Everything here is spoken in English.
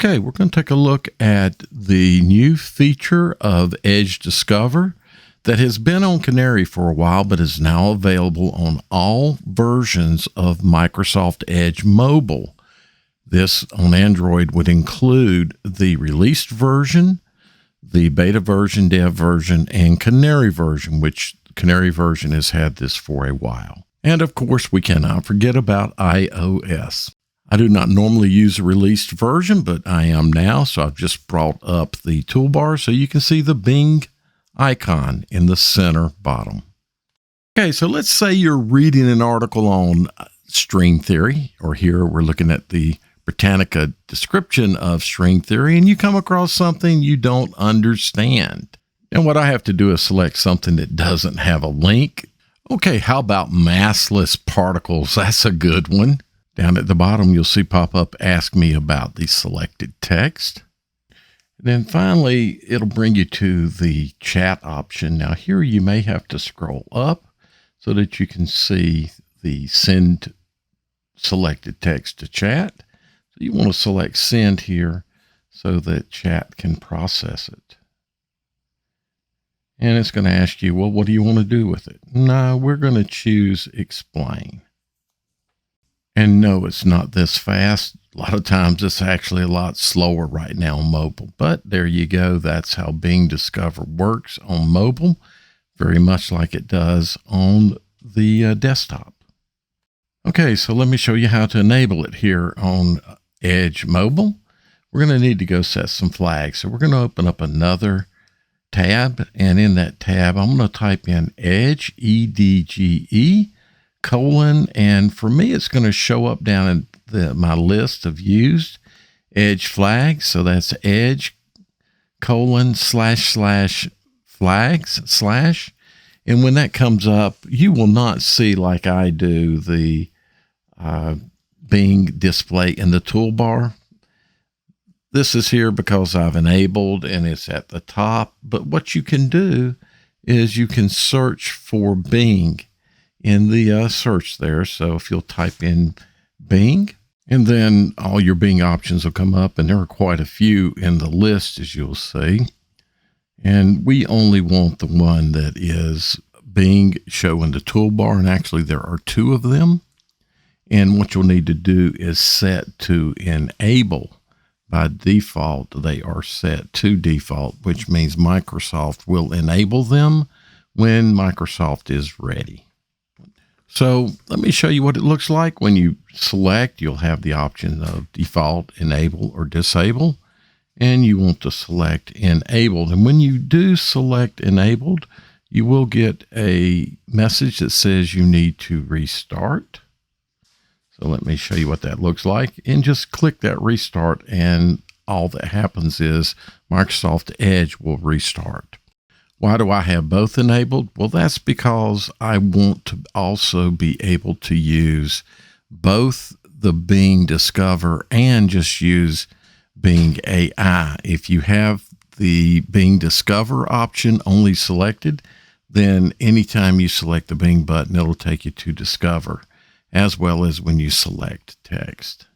Okay, we're going to take a look at the new feature of Edge Discover that has been on Canary for a while, but is now available on all versions of Microsoft Edge Mobile. This on Android would include the released version, the beta version, dev version, and Canary version, which Canary version has had this for a while. And of course, we cannot forget about iOS. I do not normally use a released version, but I am now, so I've just brought up the toolbar so you can see the Bing icon in the center bottom. Okay, so let's say you're reading an article on string theory, or here we're looking at the Britannica description of string theory, and you come across something you don't understand. And what I have to do is select something that doesn't have a link. Okay, how about massless particles? That's a good one. Down at the bottom, you'll see pop up, ask me about the selected text. And then finally, it'll bring you to the chat option. Now here you may have to scroll up so that you can see the send selected text to chat. So you want to select send here so that chat can process it. And it's going to ask you, well, what do you want to do with it? No, we're going to choose explain. And no, it's not this fast. A lot of times it's actually a lot slower right now on mobile, but there you go. That's how Bing Discover works on mobile, very much like it does on the desktop. Okay, so let me show you how to enable it here on Edge Mobile. We're going to need to go set some flags. So we're going to open up another tab, and in that tab, I'm going to type in Edge, EDGE, colon, and for me, it's going to show up down in my list of used Edge flags. So that's Edge, colon, // flags, /. And when that comes up, you will not see, like I do, the Bing display in the toolbar. This is here because I've enabled and it's at the top. But what you can do is you can search for Bing in the search there. So if you'll type in Bing, and then all your Bing options will come up, and there are quite a few in the list, as you'll see. And we only want the one that is Bing show in the toolbar, and actually there are two of them. And what you'll need to do is set to enable. By default, they are set to default, which means Microsoft will enable them when Microsoft is ready. So let me show you what it looks like. When you select, you'll have the option of default, enable, or disable. And you want to select enabled. And when you do select enabled, you will get a message that says you need to restart. So let me show you what that looks like. And just click that restart, and all that happens is Microsoft Edge will restart. Why do I have both enabled? Well, that's because I want to also be able to use both the Bing Discover and just use Bing AI. If you have the Bing Discover option only selected, then anytime you select the Bing button, it'll take you to Discover, as well as when you select text.